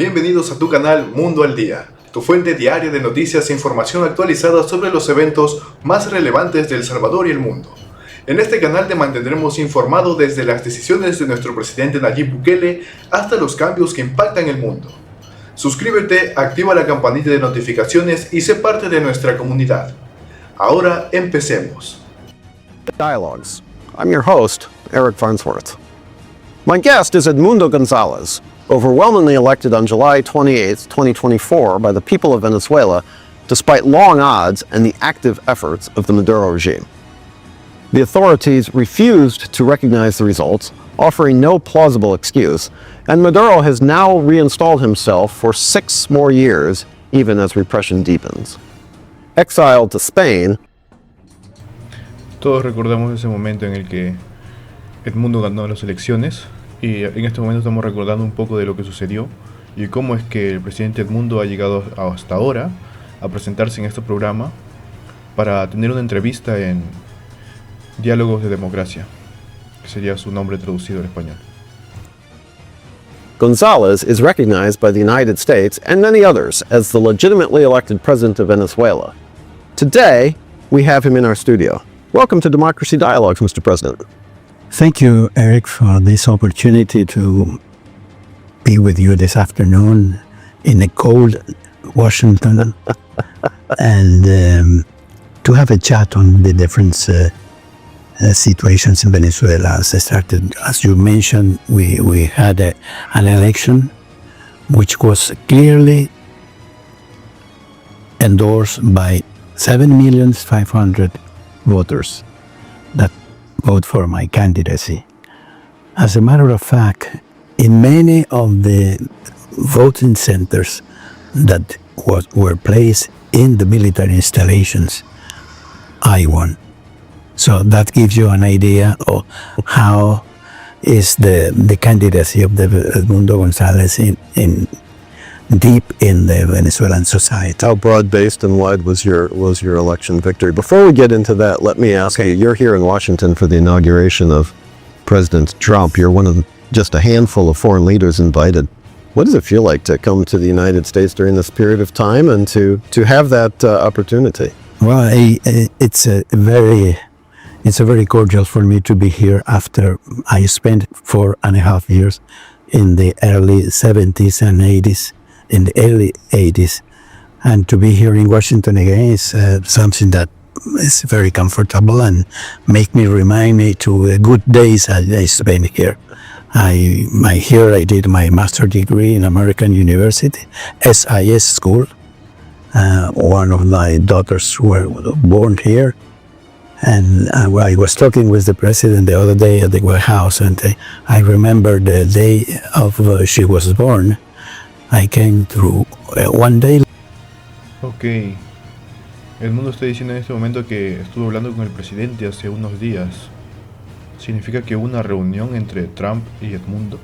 Bienvenidos a tu canal Mundo al Día, tu fuente diaria de noticias e información actualizada sobre los eventos más relevantes de El Salvador y el mundo. En este canal te mantendremos informado desde las decisiones de nuestro presidente Nayib Bukele hasta los cambios que impactan el mundo. Suscríbete, activa la campanita de notificaciones y sé parte de nuestra comunidad. Ahora empecemos. Dialogues. I'm your host, Eric Farnsworth. My guest is Edmundo Gonzalez, overwhelmingly elected on July 28, 2024 by the people of Venezuela, despite long odds and the active efforts of the Maduro regime. The authorities refused to recognize the results, offering no plausible excuse, and Maduro has now reinstalled himself for 6 more years, even as repression deepens. Exiled to Spain. Todos recordamos ese momento en el que Edmundo ganó las elecciones y en este momento estamos recordando un poco de lo que sucedió y cómo es que el presidente Edmundo ha llegado hasta ahora a presentarse en este programa para tener una entrevista en Diálogos de Democracia, que sería su nombre traducido al español. Gonzalez is recognized by the United States and many others as the legitimately elected president of Venezuela. Today, we have him in our studio. Welcome to Democracy Dialogues, Mr. President. Thank you, Eric, for this opportunity to be with you this afternoon in a cold Washington and to have a chat on the different situations in Venezuela. As you mentioned, we had an election which was clearly endorsed by 7,500,000 voters that vote for my candidacy. As a matter of fact, in many of the voting centers that were placed in the military installations, I won. So that gives you an idea of how is the candidacy of the Edmundo Gonzalez in deep in the Venezuelan society. How broad-based and wide was your election victory? Before we get into that, let me ask you, you're here in Washington for the inauguration of President Trump. You're one of just a handful of foreign leaders invited. What does it feel like to come to the United States during this period of time and to have that opportunity? Well, it's a very cordial for me to be here after I spent 4.5 years in the early 70s and 80s. In the early 80s, and to be here in Washington again is something that is very comfortable and remind me to good days I spent here. I did my master's degree in American University, SIS school. One of my daughters were born here, and I was talking with the president the other day at the White House, and I remember the day of she was born. I came through one day. Ok. Edmundo está diciendo en este momento que estuvo hablando con el presidente hace unos días. ¿Significa que hubo una reunión entre Trump y Edmundo?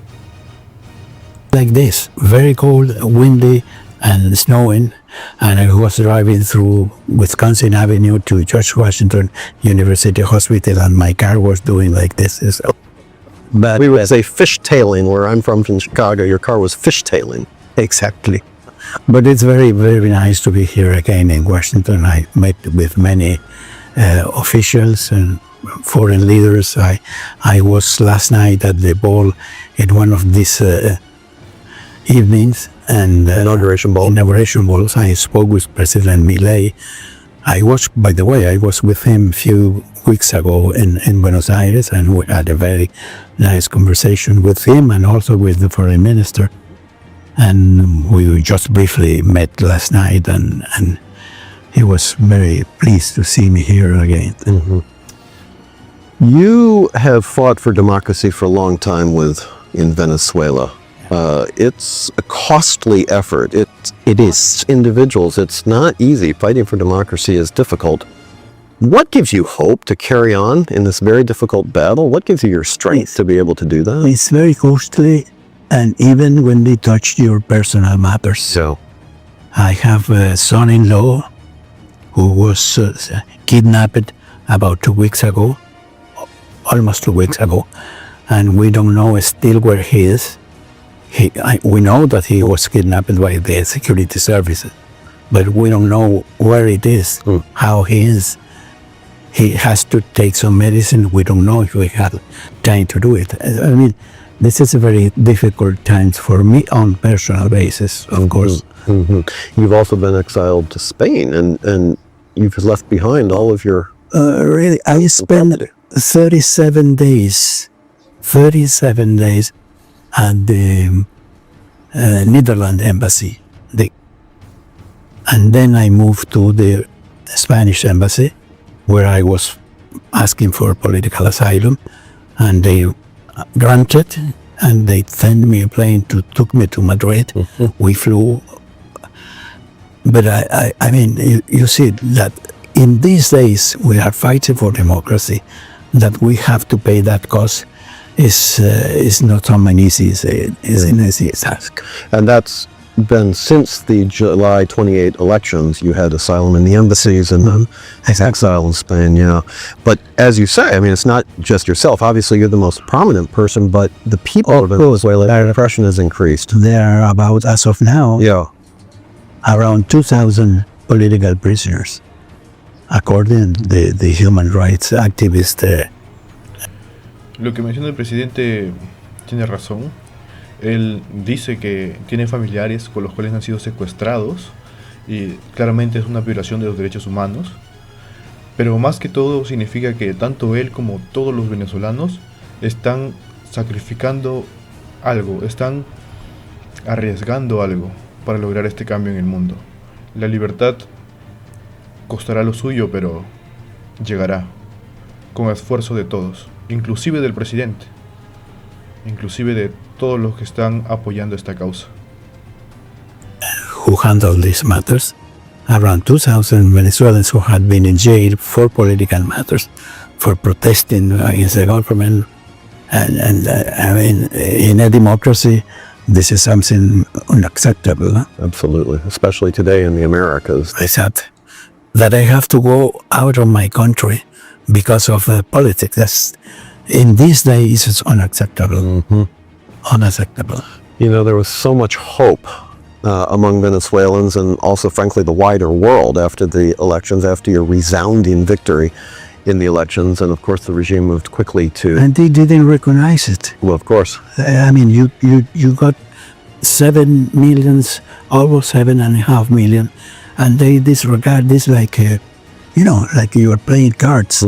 Like this, very cold, windy and snowing, and I was driving through Wisconsin Avenue to George Washington University Hospital, and my car was doing like this. So, but we would say fishtailing. Where I'm from in Chicago, your car was fishtailing. Exactly. But it's very, very nice to be here again in Washington. I met with many officials and foreign leaders. I was last night at the ball in one of these evenings and inauguration balls. I spoke with President Milei. By the way, I was with him a few weeks ago in Buenos Aires, and we had a very nice conversation with him and also with the foreign minister. And we just briefly met last night, and he was very pleased to see me here again. Mm-hmm. You have fought for democracy for a long time in Venezuela. It's a costly effort. It is individuals. It's not easy. Fighting for democracy is difficult. What gives you hope to carry on in this very difficult battle? What gives you your strength to be able to do that? It's very costly. And even when they touch your personal matters. So, I have a son-in-law who was kidnapped about 2 weeks ago, almost 2 weeks ago, and we don't know still where he is. we know that he was kidnapped by the security services, but we don't know where it is, how he is. He has to take some medicine. We don't know if we have time to do it. I mean, this is a very difficult times for me on personal basis, of course. You've also been exiled to Spain, and you've left behind all of your... Really, I spent 37 days at the Netherlands embassy. And then I moved to the Spanish embassy, where I was asking for political asylum, and they granted, and they sent me a plane took me to Madrid. We flew. But I mean, you see that in these days we are fighting for democracy, that we have to pay that cost is not an easy task. And that's been since the July 28 elections. You had asylum in the embassies and exile in Spain, yeah. But as you say, I mean, it's not just yourself. Obviously, you're the most prominent person, but the people of Venezuela, their repression has increased. There are about, as of now, around 2,000 political prisoners, according to the human rights activists. Lo que menciona el presidente tiene razón. Él dice que tiene familiares con los cuales han sido secuestrados y claramente es una violación de los derechos humanos, pero más que todo significa que tanto él como todos los venezolanos están sacrificando algo, están arriesgando algo para lograr este cambio en el mundo. La libertad costará lo suyo, pero llegará con esfuerzo de todos, inclusive del presidente, inclusive de todos los que están apoyando esta causa. Who handle these matters? Around 2,000 Venezuelans who had been in jail for political matters, for protesting against the government. And I mean, in a democracy, this is something unacceptable. Huh? Absolutely, especially today in the Americas. Except that I have to go out of my country because of politics. That's, in these days, it's unacceptable. Unacceptable. You know, there was so much hope among Venezuelans and also, frankly, the wider world after the elections, after your resounding victory in the elections. And of course, the regime moved quickly to... And they didn't recognize it. Well, of course. I mean, you got 7 million, almost 7.5 million, and they disregard this like, like you are playing cards.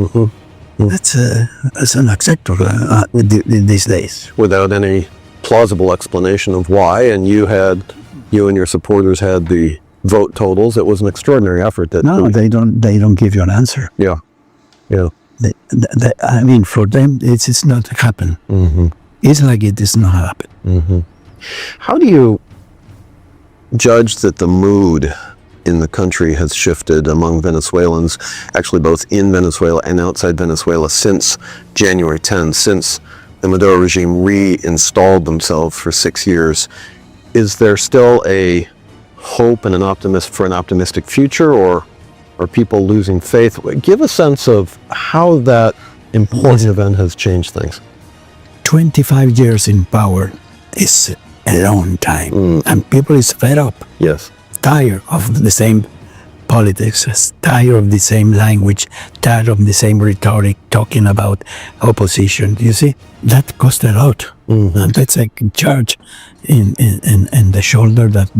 That's unacceptable in these days. Without any plausible explanation of why, and you and your supporters had the vote totals. It was an extraordinary effort. They don't give you an answer. Yeah. I mean, for them, it's not happen. It's like it does not happen. How do you judge that the mood in the country has shifted among Venezuelans, actually both in Venezuela and outside Venezuela, since January 10, since the Maduro regime reinstalled themselves for 6 years? Is there still a hope and an optimistic future, or are people losing faith? Give a sense of how that important event has changed things. 25 years in power is a long time, and people is fed up. Yes. Tired of the same politics, tired of the same language, tired of the same rhetoric, talking about opposition. You see, that costs a lot. And that's a charge in the shoulder that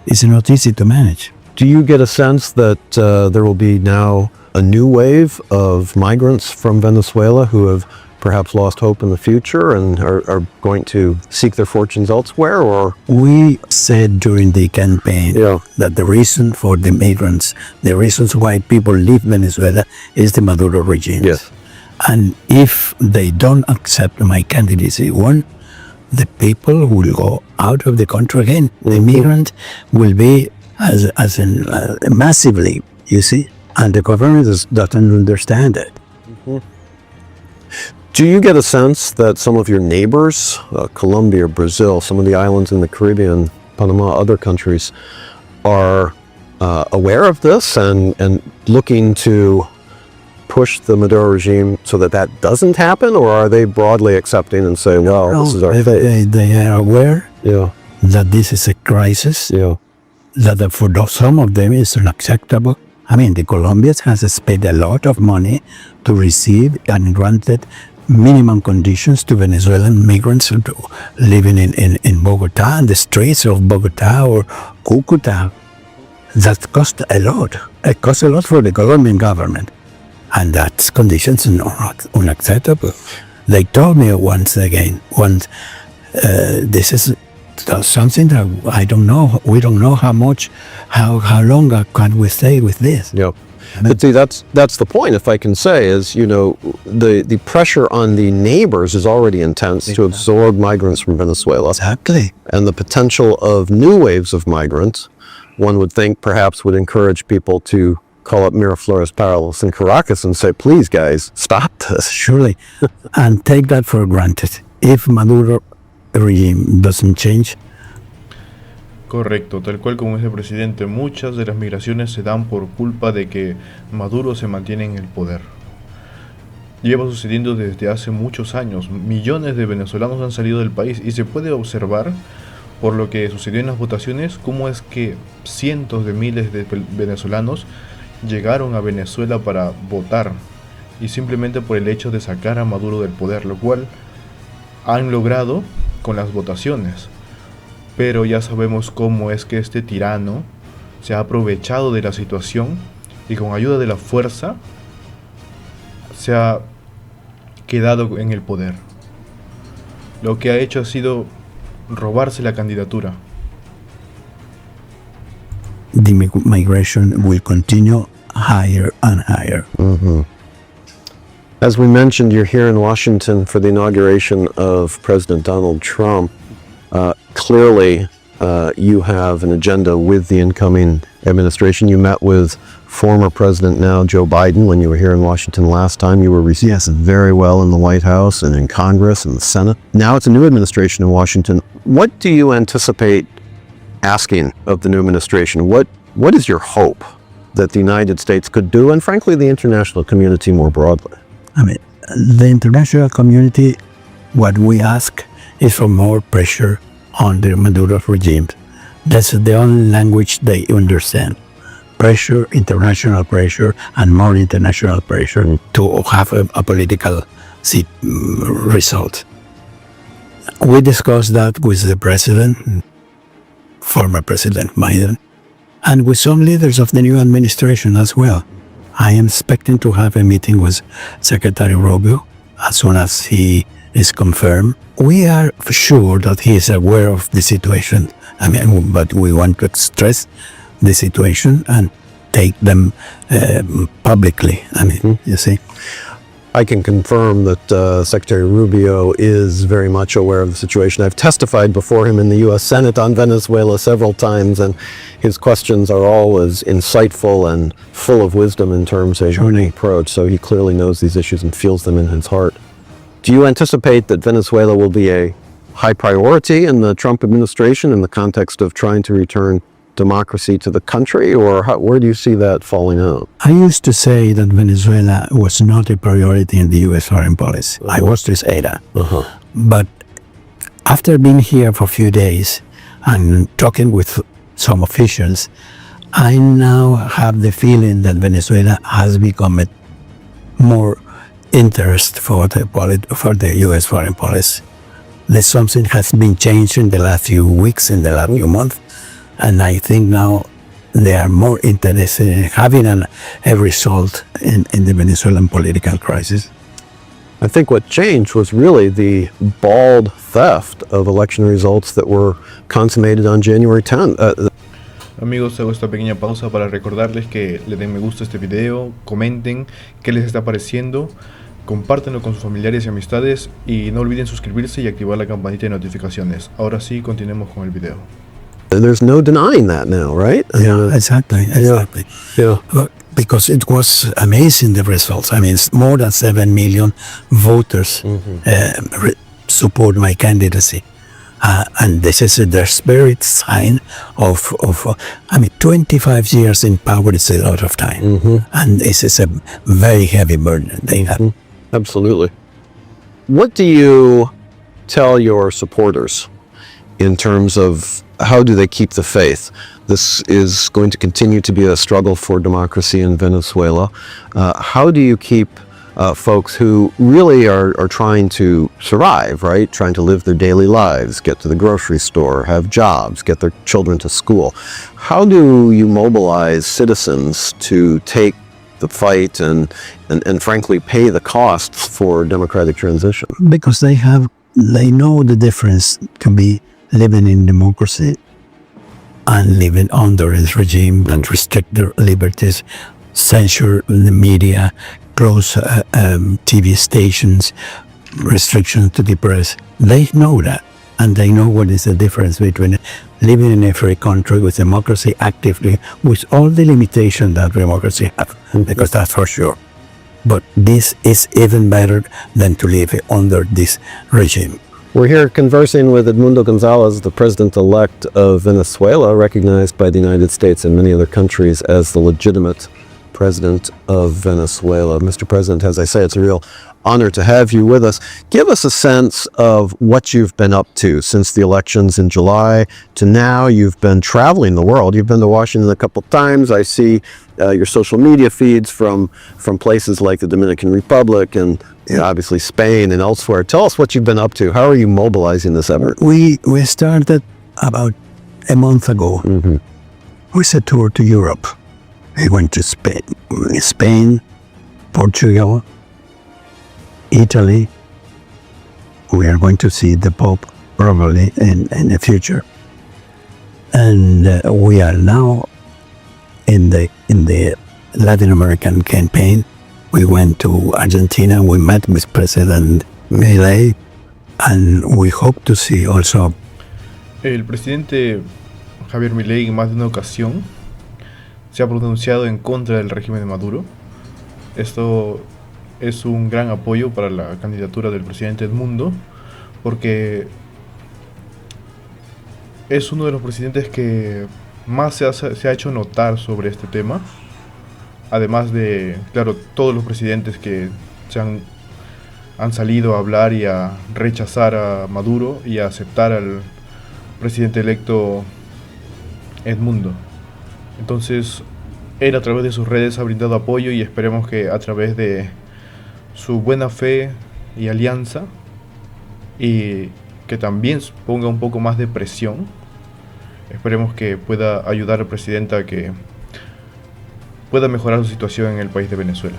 it's not easy to manage. Do you get a sense that there will be now a new wave of migrants from Venezuela who have perhaps lost hope in the future and are going to seek their fortunes elsewhere? Or we said during the campaign that the reason for the migrants, the reasons why people leave Venezuela is the Maduro regime. Yes. And if they don't accept my candidacy, the people will go out of the country again. The migrant will be as in massively, you see, and the government doesn't understand it. Do you get a sense that some of your neighbors, Colombia, Brazil, some of the islands in the Caribbean, Panama, other countries, are aware of this and looking to push the Maduro regime so that that doesn't happen, or are they broadly accepting and saying, "No, this is our fate"? They are aware Yeah, that this is a crisis, yeah, that some of them is unacceptable. I mean, the Colombians has spent a lot of money to receive and granted minimum conditions to Venezuelan migrants living in Bogota and the streets of Bogota or Cucuta. That cost a lot. It cost a lot for the Colombian government. And that conditions are not unacceptable. They told me once, this is something that I don't know. We don't know how long can we stay with this. yeah. But see, that's the point, if I can say, is, the pressure on the neighbors is already intense to absorb migrants from Venezuela. Exactly. And the potential of new waves of migrants, one would think perhaps would encourage people to call up Miraflores Palace in Caracas and say, please guys, stop this. Surely. And take that for granted. If Maduro regime doesn't change, Correcto, tal cual como dice el presidente, muchas de las migraciones se dan por culpa de que Maduro se mantiene en el poder. Lleva sucediendo desde hace muchos años. Millones de venezolanos han salido del país y se puede observar, por lo que sucedió en las votaciones, cómo es que cientos de miles de venezolanos llegaron a Venezuela para votar, y simplemente por el hecho de sacar a Maduro del poder, lo cual han logrado con las votaciones. Pero ya sabemos cómo es que este tirano se ha aprovechado de la situación y con ayuda de la fuerza se ha quedado en el poder. Lo que ha hecho ha sido robarse la candidatura. the migration will continue higher and higher. As we mentioned, you're here in Washington for the inauguration of President Donald Trump. Clearly, you have an agenda with the incoming administration. You met with former President, now Joe Biden, when you were here in Washington last time. You were received very well in the White House and in Congress and the Senate. Now it's a new administration in Washington. What do you anticipate asking of the new administration? What is your hope that the United States could do, and frankly, the international community more broadly? I mean, the international community, what we ask is for more pressure on the Maduro regime. That's the only language they understand. Pressure, international pressure, and more international pressure to have a political result. We discussed that with the president, former President Biden, and with some leaders of the new administration as well. I am expecting to have a meeting with Secretary Rubio as soon as he is confirmed. We are sure that he is aware of the situation. I mean, but we want to stress the situation and take them publicly. I mean, you see. I can confirm that Secretary Rubio is very much aware of the situation. I've testified before him in the U.S. Senate on Venezuela several times, and his questions are always insightful and full of wisdom in terms of the approach, so he clearly knows these issues and feels them in his heart. Do you anticipate that Venezuela will be a high priority in the Trump administration in the context of trying to return democracy to the country, or where do you see that falling out? I used to say that Venezuela was not a priority in the U.S. foreign policy. I was to say that. But after being here for a few days and talking with some officials, I now have the feeling that Venezuela has become a more interest for the U.S. foreign policy. There's something has been changed in the last few weeks, in the last few months, and I think now they are more interested in having a result in the Venezuelan political crisis. I think what changed was really the bald theft of election results that were consummated on January 10th. Amigos, hago esta pequeña pausa para recordarles que le den me gusta a este video, comenten qué les está pareciendo, compártanlo con sus familiares y amistades y no olviden suscribirse y activar la campanita de notificaciones. Ahora sí, continuemos con el video. There's no denying that now, right? Yeah, exactly. Yeah. Because it was amazing, the results. I mean, more than 7 million voters support my candidacy. And this is the spirit sign of 25 years in power is a lot of time. And this is a very heavy burden they have. Absolutely. What do you tell your supporters in terms of how do they keep the faith? This is going to continue to be a struggle for democracy in Venezuela. How do you keep folks who really are trying to survive, right? Trying to live their daily lives, get to the grocery store, have jobs, get their children to school. How do you mobilize citizens to take the fight and frankly pay the costs for democratic transition? Because they know the difference can be living in democracy and living under this regime and restrict their liberties, censure the media, close TV stations, restrictions to the press. They know that, and they know what is the difference between living in a free country with democracy actively, with all the limitations that democracy have, because that's for sure. But this is even better than to live under this regime. We're here conversing with Edmundo Gonzalez, the president-elect of Venezuela, recognized by the United States and many other countries as the legitimate president of Venezuela. Mr. President, as I say, it's a real honor to have you with us. Give us a sense of what you've been up to since the elections in July to now. You've been traveling the world. You've been to Washington a couple times. I see your social media feeds from places like the Dominican Republic and obviously Spain and elsewhere. Tell us what you've been up to. How are you mobilizing this effort? We started about a month ago. We set a tour to Europe. We went to Spain, Portugal, Italy. We are going to see the Pope probably in the future. And we are now in the Latin American campaign. We went to Argentina. We met with President Milei, and we hope to see also. El presidente Javier Milei en más de una ocasión se ha pronunciado en contra del régimen de Maduro. Esto es un gran apoyo para la candidatura del presidente Edmundo, porque es uno de los presidentes que más se ha hecho notar sobre este tema. Además de, claro, todos los presidentes que han salido a hablar y a rechazar a Maduro y a aceptar al presidente electo Edmundo. Entonces, él a través de sus redes ha brindado apoyo y esperemos que a través de su buena fe y alianza y que también ponga un poco más de presión, esperemos que pueda ayudar al presidente a que pueda mejorar su situación en el país de Venezuela.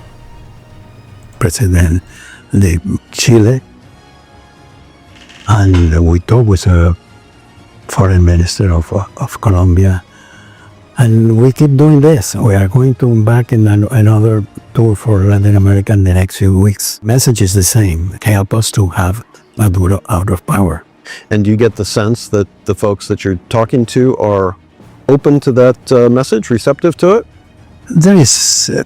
President de Chile, and we talked with a foreign minister of Colombia, and we keep doing this. We are going to embark in another tour for Latin America in the next few weeks. Message is the same: help us to have Maduro out of power. And do you get the sense that the folks that you're talking to are open to that message, receptive to it? There is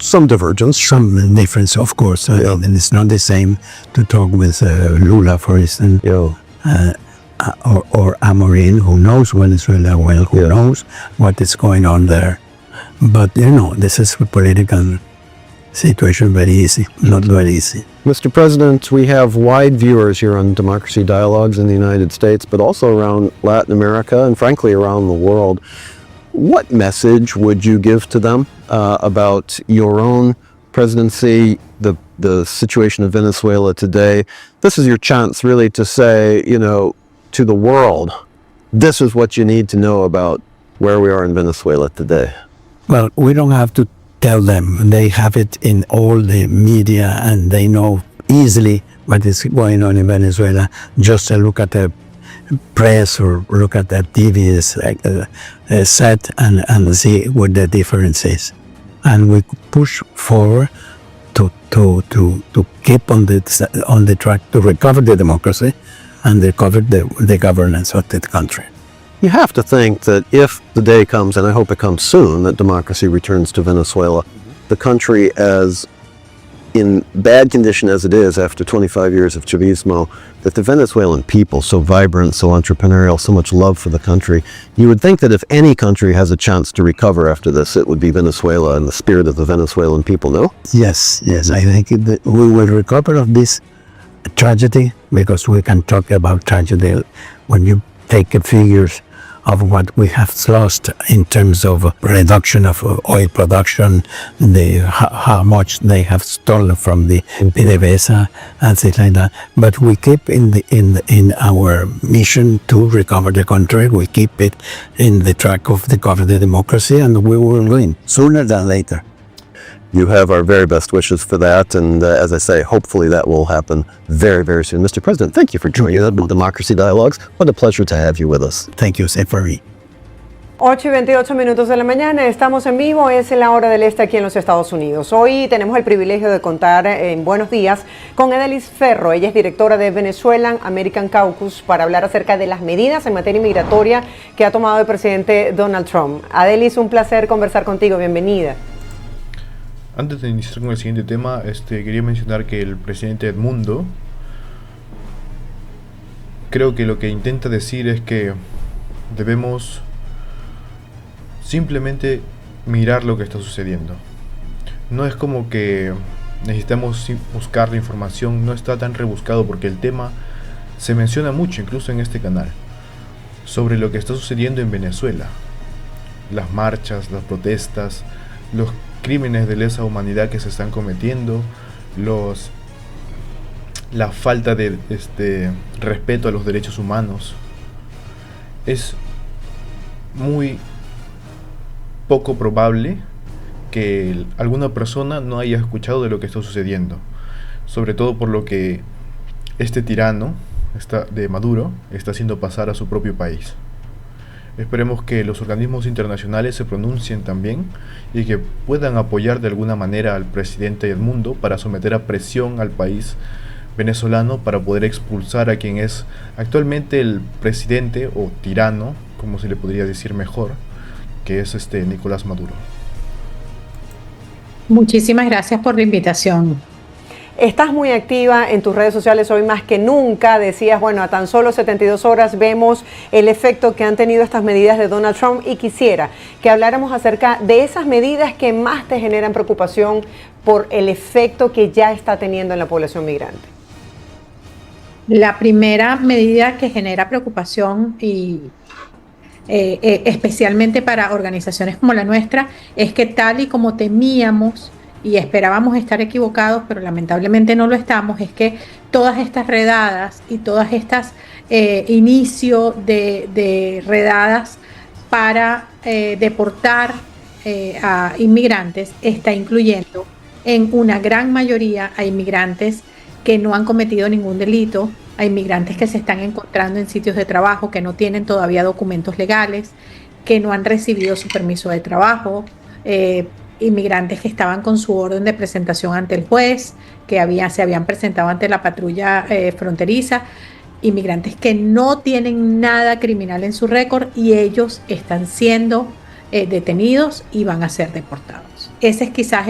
some divergence, some difference, of course, and it's not the same to talk with Lula, for instance, or Amorin, who knows Venezuela well, who knows what is going on there. But, this is a political situation, very easy, not very easy. Mr. President, we have wide viewers here on Democracy Dialogues in the United States, but also around Latin America and frankly around the world. What message would you give to them about your own presidency, the situation of Venezuela today? This is your chance really to say, to the world, this is what you need to know about where we are in Venezuela today. Well, we don't have to tell them. They have it in all the media and they know easily what is going on in Venezuela. Just look at the press or look at the TV set and see what the difference is. And we push forward to keep on the track to recover the democracy and recover the governance of the country. You have to think that if the day comes, and I hope it comes soon, that democracy returns to Venezuela, the country as in bad condition as it is after 25 years of Chavismo, that the Venezuelan people, so vibrant, so entrepreneurial, so much love for the country, you would think that if any country has a chance to recover after this, it would be Venezuela and the spirit of the Venezuelan people, no? Yes, I think that we will recover of this tragedy, because we can talk about tragedy when you take figures of what we have lost in terms of reduction of oil production, how much they have stolen from the PDVSA and things like that. But we keep in our mission to recover the country. We keep it in the track of recover the democracy, and we will win sooner than later. You have our very best wishes for that, and as I say, hopefully that will happen very, very soon. Mr. President, thank you for joining us on Democracy Dialogues. What a pleasure to have you with us. Thank you, same for me. 8:28 de la mañana, estamos en vivo, es la hora del este aquí en los Estados Unidos. Hoy tenemos el privilegio de contar en Buenos Días con Edelis Ferro. Ella es directora de Venezuelan American Caucus para hablar acerca de las medidas en materia migratoria que ha tomado el presidente Donald Trump. Edelis, un placer conversar contigo, bienvenida. Antes de iniciar con el siguiente tema, quería mencionar que el presidente Edmundo, creo que lo que intenta decir es que debemos simplemente mirar lo que está sucediendo. No es como que necesitamos buscar la información, no está tan rebuscado, porque el tema se menciona mucho, incluso en este canal, sobre lo que está sucediendo en Venezuela. Las marchas, las protestas, los crímenes de lesa humanidad que se están cometiendo, la falta de respeto a los derechos humanos. Es muy poco probable que alguna persona no haya escuchado de lo que está sucediendo, sobre todo por lo que este tirano de Maduro está haciendo pasar a su propio país. Esperemos que los organismos internacionales se pronuncien también y que puedan apoyar de alguna manera al presidente Edmundo para someter a presión al país venezolano para poder expulsar a quien es actualmente el presidente o tirano, como se le podría decir mejor, que es Nicolás Maduro. Muchísimas gracias por la invitación. Estás muy activa en tus redes sociales hoy más que nunca. Decías, bueno, a tan solo 72 horas vemos el efecto que han tenido estas medidas de Donald Trump, y quisiera que habláramos acerca de esas medidas que más te generan preocupación por el efecto que ya está teniendo en la población migrante. La primera medida que genera preocupación y especialmente para organizaciones como la nuestra es que, tal y como temíamos y esperábamos estar equivocados, pero lamentablemente no lo estamos, es que todas estas redadas y todas estas inicio de redadas para deportar a inmigrantes está incluyendo en una gran mayoría a inmigrantes que no han cometido ningún delito, a inmigrantes que se están encontrando en sitios de trabajo que no tienen todavía documentos legales, que no han recibido su permiso de trabajo, inmigrantes que estaban con su orden de presentación ante el juez, que se habían presentado ante la patrulla fronteriza, inmigrantes que no tienen nada criminal en su récord y ellos están siendo detenidos y van a ser deportados. Ese es quizás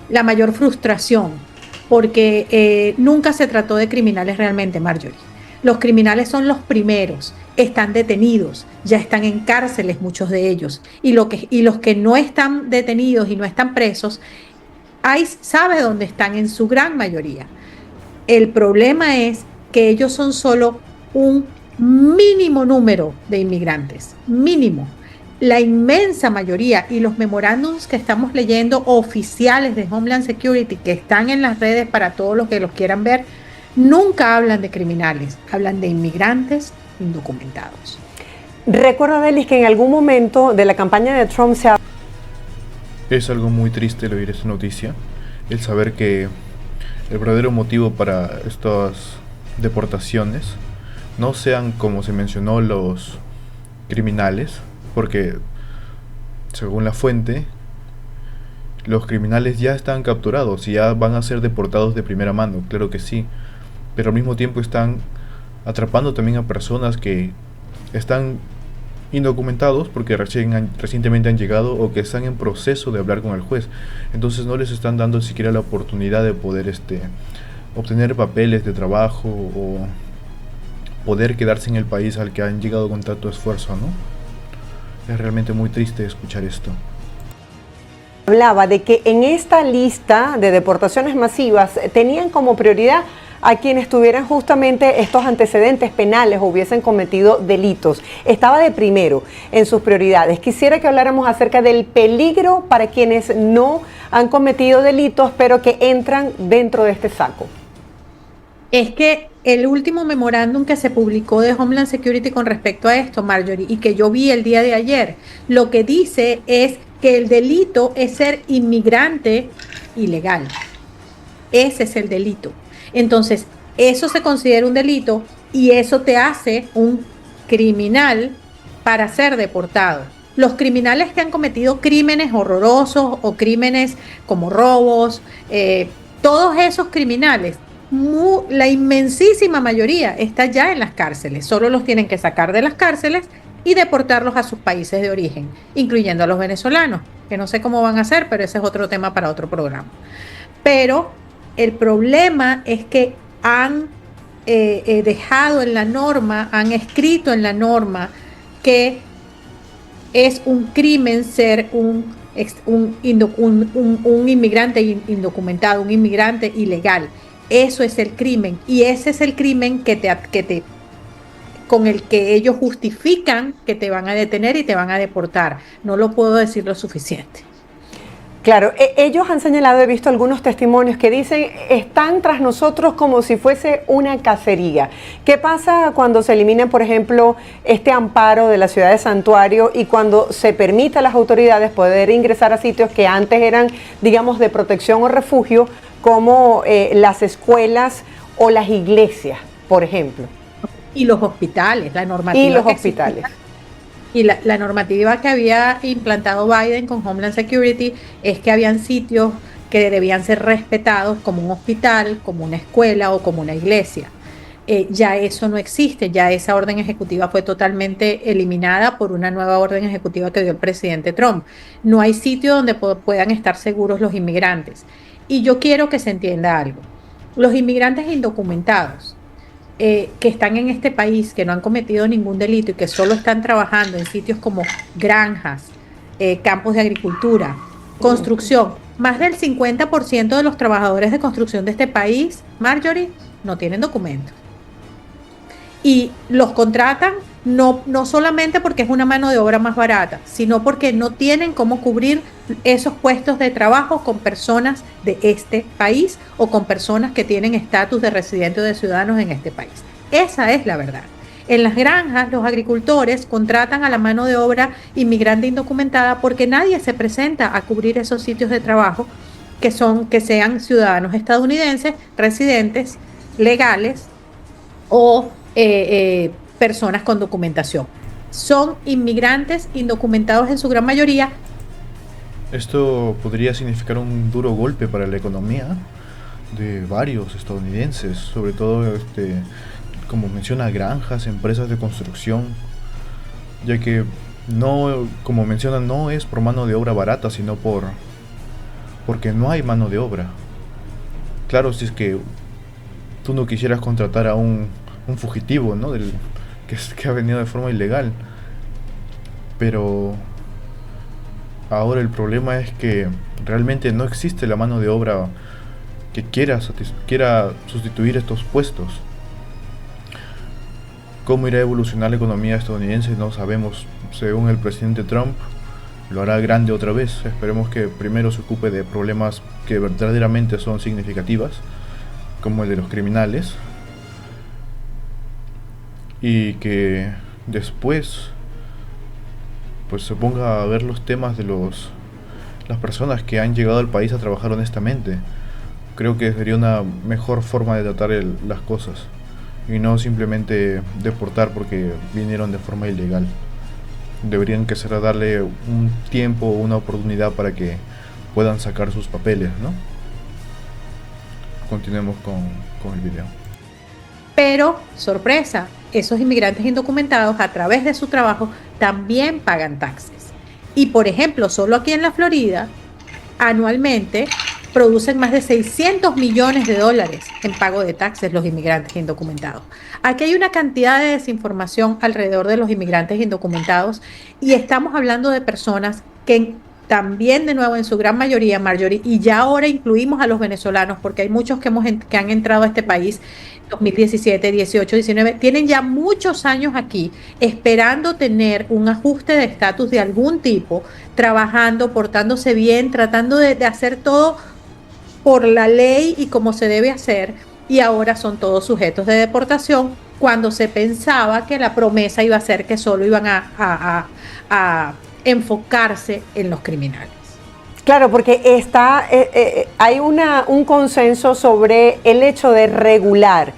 la mayor frustración, porque nunca se trató de criminales realmente, Marjorie. Los criminales son los primeros, están detenidos, ya están en cárceles muchos de ellos, y los que no están detenidos y no están presos, ICE sabe dónde están en su gran mayoría. El problema es que ellos son solo un mínimo número de inmigrantes, mínimo. La inmensa mayoría, y los memorándums que estamos leyendo oficiales de Homeland Security que están en las redes para todos los que los quieran ver, nunca hablan de criminales, hablan de inmigrantes indocumentados. Recuerda, Delis, que en algún momento de la campaña de Trump Es algo muy triste el oír esta noticia, el saber que el verdadero motivo para estas deportaciones no sean, como se mencionó, los criminales, porque según la fuente los criminales ya están capturados y ya van a ser deportados de primera mano, claro que sí, pero al mismo tiempo están atrapando también a personas que están indocumentados porque recientemente han llegado o que están en proceso de hablar con el juez. Entonces no les están dando siquiera la oportunidad de poder obtener papeles de trabajo o poder quedarse en el país al que han llegado con tanto esfuerzo, ¿no? Es realmente muy triste escuchar esto. Hablaba de que en esta lista de deportaciones masivas tenían como prioridad a quienes tuvieran justamente estos antecedentes penales o hubiesen cometido delitos. Estaba de primero en sus prioridades. Quisiera que habláramos acerca del peligro para quienes no han cometido delitos, pero que entran dentro de este saco. Es que el último memorándum que se publicó de Homeland Security con respecto a esto, Marjorie, y que yo vi el día de ayer, lo que dice es que el delito es ser inmigrante ilegal. Ese es el delito. Entonces, eso se considera un delito y eso te hace un criminal para ser deportado. Los criminales que han cometido crímenes horrorosos o crímenes como robos, todos esos criminales, la inmensísima mayoría está ya en las cárceles. Solo los tienen que sacar de las cárceles y deportarlos a sus países de origen, incluyendo a los venezolanos, que no sé cómo van a hacer, pero ese es otro tema para otro programa. Pero el problema es que han dejado en la norma, han escrito en la norma que es un crimen ser un inmigrante indocumentado, un inmigrante ilegal. Eso es el crimen y ese es el crimen con el que ellos justifican que te van a detener y te van a deportar. No lo puedo decir lo suficiente. Claro, ellos han señalado, he visto algunos testimonios que dicen, están tras nosotros como si fuese una cacería. ¿Qué pasa cuando se elimina, por ejemplo, este amparo de la ciudad de Santuario y cuando se permite a las autoridades poder ingresar a sitios que antes eran, digamos, de protección o refugio, como las escuelas o las iglesias, por ejemplo? Y los hospitales, la normativa. Y los hospitales. Y la normativa que había implantado Biden con Homeland Security es que habían sitios que debían ser respetados como un hospital, como una escuela o como una iglesia. Ya eso no existe, ya esa orden ejecutiva fue totalmente eliminada por una nueva orden ejecutiva que dio el presidente Trump. No hay sitio donde puedan estar seguros los inmigrantes. Y yo quiero que se entienda algo. Los inmigrantes indocumentados que están en este país, que no han cometido ningún delito y que solo están trabajando en sitios como granjas, campos de agricultura, construcción. Más del 50% de los trabajadores de construcción de este país, Marjorie, no tienen documentos. Y los contratan no solamente porque es una mano de obra más barata, sino porque no tienen cómo cubrir esos puestos de trabajo con personas de este país o con personas que tienen estatus de residente o de ciudadanos en este país. Esa es la verdad. En las granjas, los agricultores contratan a la mano de obra inmigrante indocumentada porque nadie se presenta a cubrir esos sitios de trabajo que sean ciudadanos estadounidenses, residentes, legales o personas con documentación. Son inmigrantes indocumentados en su gran mayoría. Esto podría significar un duro golpe para la economía de varios estadounidenses, sobre todo, como menciona, granjas, empresas de construcción, ya que no, como menciona, no es por mano de obra barata, sino porque no hay mano de obra. Claro, si es que tú no quisieras contratar a un fugitivo, ¿no? Que ha venido de forma ilegal, pero ahora el problema es que realmente no existe la mano de obra que quiera sustituir estos puestos. ¿Cómo irá a evolucionar la economía estadounidense? No sabemos. Según el presidente Trump, lo hará grande otra vez. Esperemos que primero se ocupe de problemas que verdaderamente son significativas, como el de los criminales, y que después pues se ponga a ver los temas de las personas que han llegado al país a trabajar honestamente. Creo que sería una mejor forma de tratar las cosas y no simplemente deportar porque vinieron de forma ilegal. Deberían que ser darle un tiempo o una oportunidad para que puedan sacar sus papeles, ¿no? Continuemos con el video. Pero, sorpresa, esos inmigrantes indocumentados a través de su trabajo también pagan taxes. Y por ejemplo, solo aquí en la Florida, anualmente producen más de 600 millones de dólares en pago de taxes los inmigrantes indocumentados. Aquí hay una cantidad de desinformación alrededor de los inmigrantes indocumentados y estamos hablando de personas que también, de nuevo, en su gran mayoría, Marjorie, y ya ahora incluimos a los venezolanos, porque hay muchos que han entrado a este país 2017, 18, 19, tienen ya muchos años aquí esperando tener un ajuste de estatus de algún tipo, trabajando, portándose bien, tratando de hacer todo por la ley y como se debe hacer, y ahora son todos sujetos de deportación cuando se pensaba que la promesa iba a ser que solo iban a enfocarse en los criminales. Claro, porque hay un consenso sobre el hecho de regular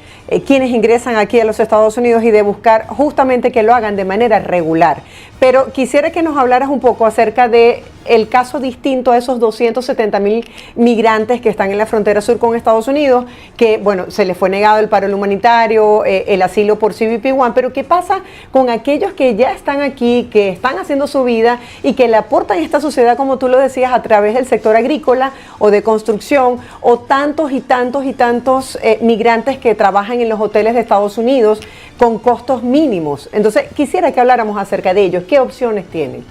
quienes ingresan aquí a los Estados Unidos y de buscar justamente que lo hagan de manera regular. Pero quisiera que nos hablaras un poco acerca de el caso distinto a esos 270,000 migrantes que están en la frontera sur con Estados Unidos, que, bueno, se les fue negado el paro humanitario, el asilo por CBP-1, pero ¿qué pasa con aquellos que ya están aquí, que están haciendo su vida y que le aportan a esta sociedad, como tú lo decías, a través del sector agrícola o de construcción, o tantos y tantos y tantos migrantes que trabajan en los hoteles de Estados Unidos con costos mínimos? Entonces, quisiera que habláramos acerca de ellos. ¿Qué opciones tienen?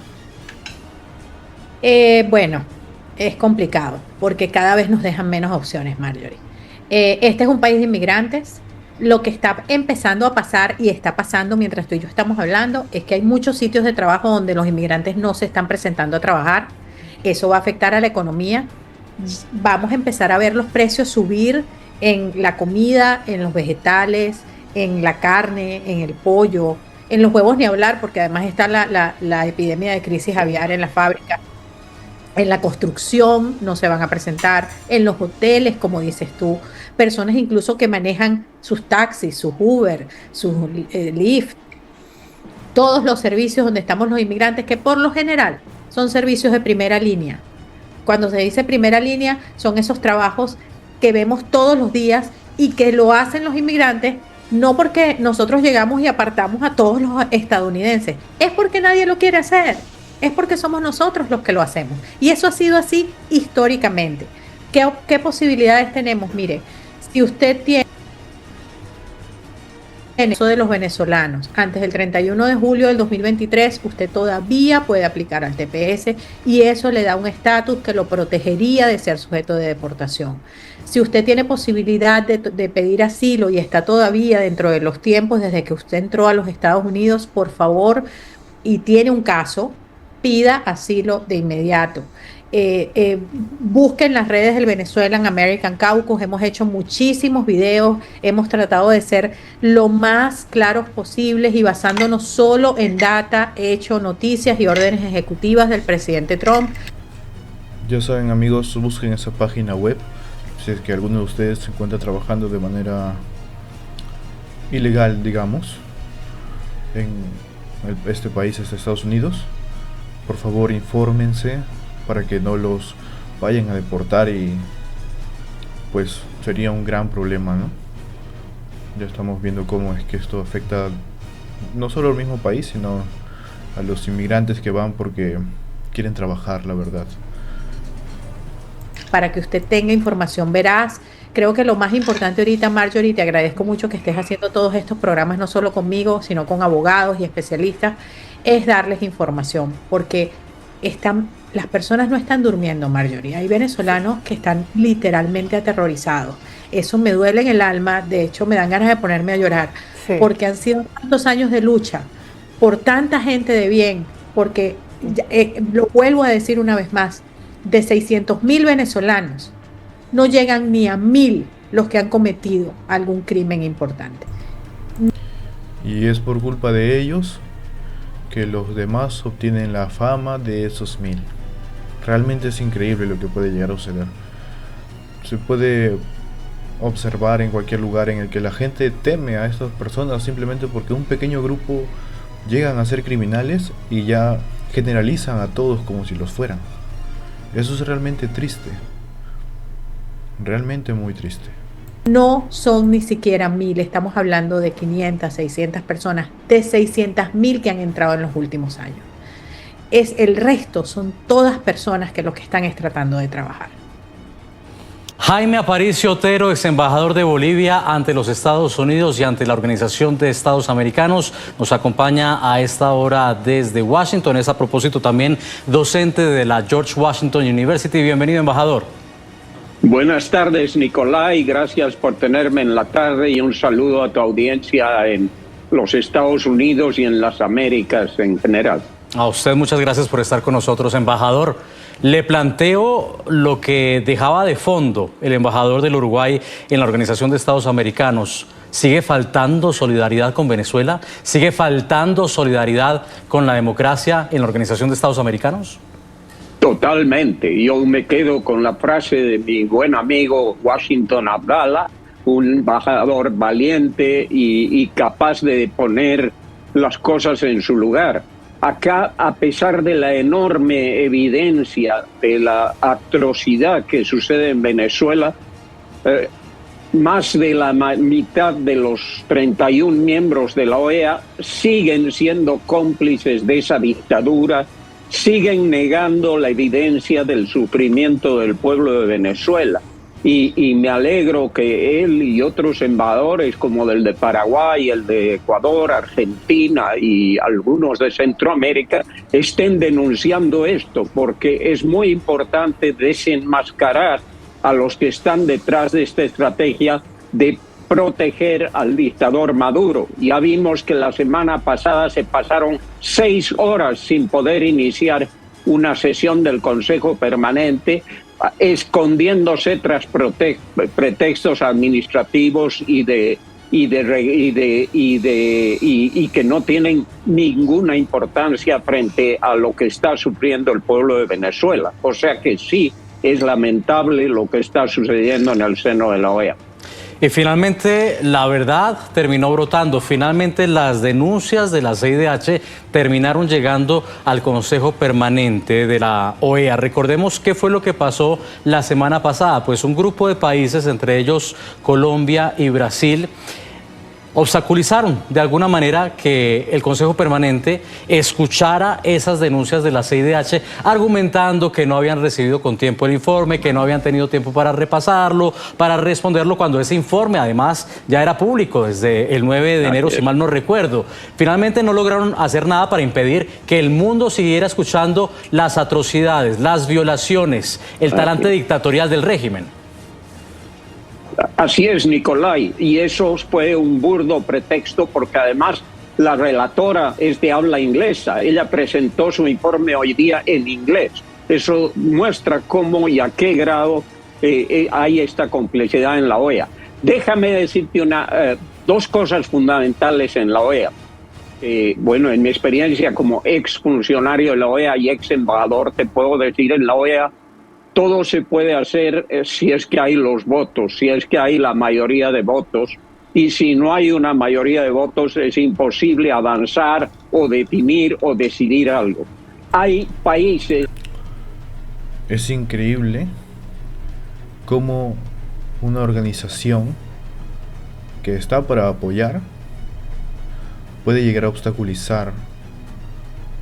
Bueno, es complicado porque cada vez nos dejan menos opciones, Marjorie. Este es un país de inmigrantes. Lo que está empezando a pasar y está pasando mientras tú y yo estamos hablando es que hay muchos sitios de trabajo donde los inmigrantes no se están presentando a trabajar. Eso va a afectar a la economía. Vamos a empezar a ver los precios subir en la comida, en los vegetales, en la carne, en el pollo, en los huevos ni hablar, porque además está la epidemia de crisis aviar en la fábrica. En la construcción no se van a presentar, en los hoteles, como dices tú, personas incluso que manejan sus taxis, sus Uber, sus Lyft, todos los servicios donde estamos los inmigrantes, que por lo general son servicios de primera línea. Cuando se dice primera línea, son esos trabajos que vemos todos los días y que lo hacen los inmigrantes, no porque nosotros llegamos y apartamos a todos los estadounidenses, es porque nadie lo quiere hacer. Es porque somos nosotros los que lo hacemos. Y eso ha sido así históricamente. ¿Qué posibilidades tenemos? Mire, si usted tiene eso de los venezolanos, antes del 31 de julio del 2023, usted todavía puede aplicar al TPS y eso le da un estatus que lo protegería de ser sujeto de deportación. Si usted tiene posibilidad de pedir asilo y está todavía dentro de los tiempos desde que usted entró a los Estados Unidos, por favor, y tiene un caso, pida asilo de inmediato. Busquen las redes del Venezuelan American Caucus. Hemos hecho muchísimos videos, hemos tratado de ser lo más claros posibles y basándonos solo en data, hechos, noticias y órdenes ejecutivas del presidente Trump. Ya saben, amigos, busquen esa página web si es que alguno de ustedes se encuentra trabajando de manera ilegal, digamos, en este país, Estados Unidos. Por favor, infórmense para que no los vayan a deportar y pues sería un gran problema, ¿no? Ya estamos viendo cómo es que esto afecta no solo al mismo país, sino a los inmigrantes que van porque quieren trabajar, la verdad. Para que usted tenga información veraz. Creo que lo más importante ahorita, Marjorie, te agradezco mucho que estés haciendo todos estos programas, no solo conmigo, sino con abogados y especialistas, es darles información, porque las personas no están durmiendo, Marjorie. Hay venezolanos que están literalmente aterrorizados. Eso me duele en el alma, de hecho me dan ganas de ponerme a llorar, sí, porque han sido tantos años de lucha por tanta gente de bien, porque, lo vuelvo a decir una vez más, de 600,000 venezolanos, no llegan ni a 1,000 los que han cometido algún crimen importante. Y es por culpa de ellos que los demás obtienen la fama de esos 1,000. Realmente es increíble lo que puede llegar a suceder. Se puede observar en cualquier lugar en el que la gente teme a estas personas simplemente porque un pequeño grupo llegan a ser criminales y ya generalizan a todos como si los fueran. Eso es realmente triste. Realmente muy triste. No son ni siquiera 1.000, estamos hablando de 500, 600 personas, de 600.000 que han entrado en los últimos años. El resto son todas personas que lo que están es tratando de trabajar. Jaime Aparicio Otero, ex embajador de Bolivia ante los Estados Unidos y ante la Organización de Estados Americanos, nos acompaña a esta hora desde Washington. Es a propósito también docente de la George Washington University. Bienvenido, embajador. Buenas tardes, Nicolai. Gracias por tenerme en la tarde y un saludo a tu audiencia en los Estados Unidos y en las Américas en general. A usted muchas gracias por estar con nosotros, embajador. Le planteo lo que dejaba de fondo el embajador del Uruguay en la Organización de Estados Americanos. ¿Sigue faltando solidaridad con Venezuela? ¿Sigue faltando solidaridad con la democracia en la Organización de Estados Americanos? Totalmente. Yo me quedo con la frase de mi buen amigo Washington Abdallah, un embajador valiente y capaz de poner las cosas en su lugar. Acá, a pesar de la enorme evidencia de la atrocidad que sucede en Venezuela, más de la mitad de los 31 miembros de la OEA siguen siendo cómplices de esa dictadura, siguen negando la evidencia del sufrimiento del pueblo de Venezuela. Y me alegro que él y otros embajadores como el de Paraguay, el de Ecuador, Argentina y algunos de Centroamérica estén denunciando esto, porque es muy importante desenmascarar a los que están detrás de esta estrategia de proteger al dictador Maduro. Ya vimos que la semana pasada se pasaron 6 horas sin poder iniciar una sesión del Consejo Permanente, escondiéndose tras pretextos administrativos y que no tienen ninguna importancia frente a lo que está sufriendo el pueblo de Venezuela. O sea que sí, es lamentable lo que está sucediendo en el seno de la OEA. Y finalmente la verdad terminó brotando. Finalmente las denuncias de la CIDH terminaron llegando al Consejo Permanente de la OEA. Recordemos qué fue lo que pasó la semana pasada. Pues un grupo de países, entre ellos Colombia y Brasil, obstaculizaron de alguna manera que el Consejo Permanente escuchara esas denuncias de la CIDH, argumentando que no habían recibido con tiempo el informe, que no habían tenido tiempo para repasarlo, para responderlo, cuando ese informe además ya era público desde el 9 de enero, si mal no recuerdo. Finalmente no lograron hacer nada para impedir que el mundo siguiera escuchando las atrocidades, las violaciones, el talante dictatorial del régimen. Así es, Nicolai, y eso fue un burdo pretexto porque además la relatora es de habla inglesa. Ella presentó su informe hoy día en inglés. Eso muestra cómo y a qué grado hay esta complejidad en la OEA. Déjame decirte dos cosas fundamentales en la OEA. Bueno, en mi experiencia como ex funcionario de la OEA y ex embajador, te puedo decir, en la OEA todo se puede hacer si es que hay los votos, si es que hay la mayoría de votos. Y si no hay una mayoría de votos, es imposible avanzar o definir o decidir algo. Hay países... Es increíble cómo una organización que está para apoyar puede llegar a obstaculizar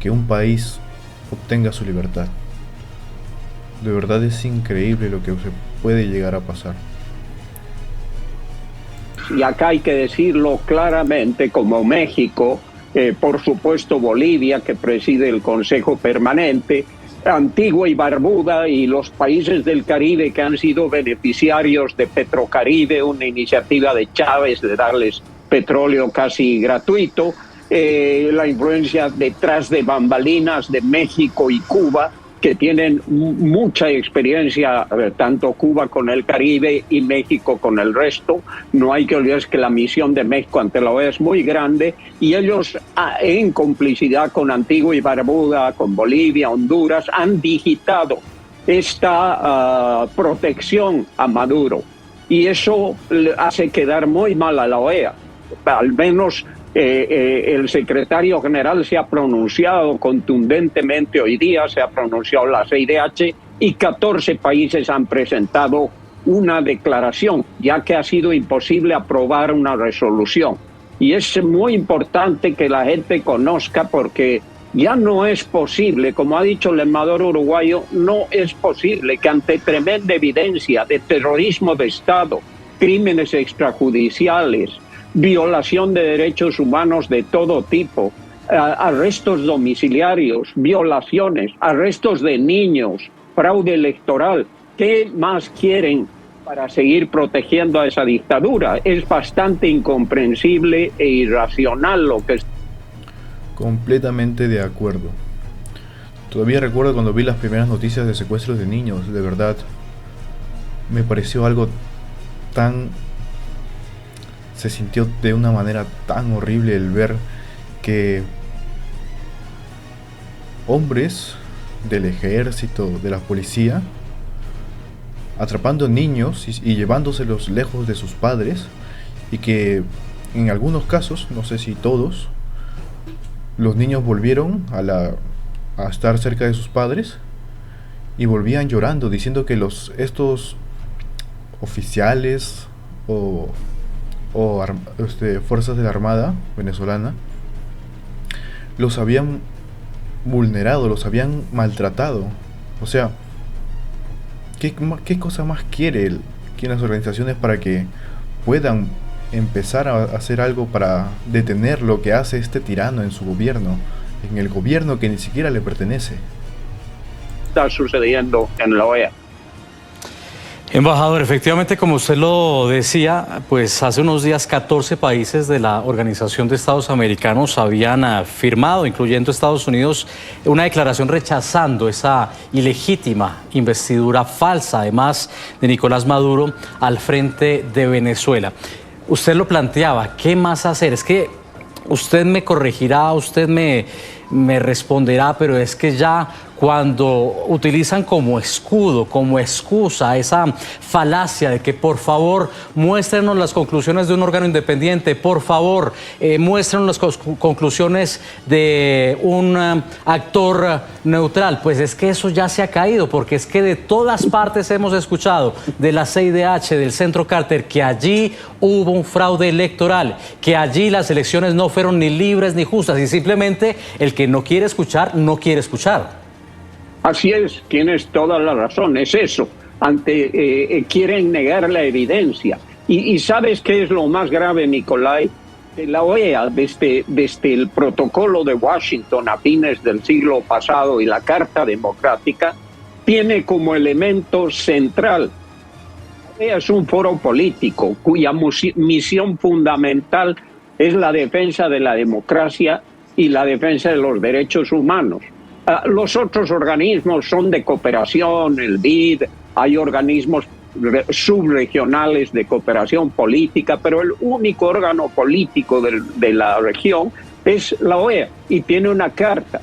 que un país obtenga su libertad. De verdad es increíble lo que se puede llegar a pasar. Y acá hay que decirlo claramente, como México, por supuesto Bolivia, que preside el Consejo Permanente, Antigua y Barbuda y los países del Caribe que han sido beneficiarios de Petrocaribe, una iniciativa de Chávez de darles petróleo casi gratuito, la influencia detrás de bambalinas de México y Cuba, que tienen mucha experiencia, tanto Cuba con el Caribe y México con el resto. No hay que olvidar que la misión de México ante la OEA es muy grande y ellos, en complicidad con Antigua y Barbuda, con Bolivia, Honduras, han digitado esta protección a Maduro. Y eso hace quedar muy mal a la OEA. Al menos el secretario general se ha pronunciado contundentemente hoy día, se ha pronunciado la CIDH y 14 países han presentado una declaración, ya que ha sido imposible aprobar una resolución. Y es muy importante que la gente conozca, porque ya no es posible, como ha dicho el embajador uruguayo, no es posible que ante tremenda evidencia de terrorismo de Estado, crímenes extrajudiciales, violación de derechos humanos de todo tipo, arrestos domiciliarios, violaciones, arrestos de niños, fraude electoral, ¿qué más quieren para seguir protegiendo a esa dictadura? Es bastante incomprensible e irracional lo que... Completamente de acuerdo. Todavía recuerdo cuando vi las primeras noticias de secuestros de niños, de verdad, me pareció algo tan... Se sintió de una manera tan horrible el ver que hombres del ejército, de la policía, atrapando niños y llevándoselos lejos de sus padres, y que en algunos casos, no sé si todos, los niños volvieron a estar cerca de sus padres y volvían llorando, diciendo que estos oficiales o fuerzas de la Armada venezolana los habían vulnerado, los habían maltratado. O sea, ¿qué cosa más quieren las organizaciones para que puedan empezar a hacer algo para detener lo que hace este tirano en su gobierno, en el gobierno que ni siquiera le pertenece? Está sucediendo en la OEA. Embajador, efectivamente, como usted lo decía, pues hace unos días 14 países de la Organización de Estados Americanos habían firmado, incluyendo Estados Unidos, una declaración rechazando esa ilegítima investidura falsa, además, de Nicolás Maduro al frente de Venezuela. Usted lo planteaba, ¿qué más hacer? Es que usted me corregirá, usted me responderá, pero es que ya cuando utilizan como escudo, como excusa, esa falacia de que por favor muéstrenos las conclusiones de un órgano independiente, por favor muéstrenos las conclusiones de un actor neutral, pues es que eso ya se ha caído, porque es que de todas partes hemos escuchado de la CIDH, del Centro Carter, que allí hubo un fraude electoral, que allí las elecciones no fueron ni libres ni justas, y simplemente el que no quiere escuchar, no quiere escuchar. Así es, tienes toda la razón, es eso. Quieren negar la evidencia. Y ¿sabes qué es lo más grave, Nicolai? La OEA, desde el protocolo de Washington a fines del siglo pasado y la Carta Democrática, tiene como elemento central. La OEA es un foro político cuya misión fundamental es la defensa de la democracia y la defensa de los derechos humanos. Los otros organismos son de cooperación, el BID, hay organismos subregionales de cooperación política, pero el único órgano político de la región es la OEA, y tiene una carta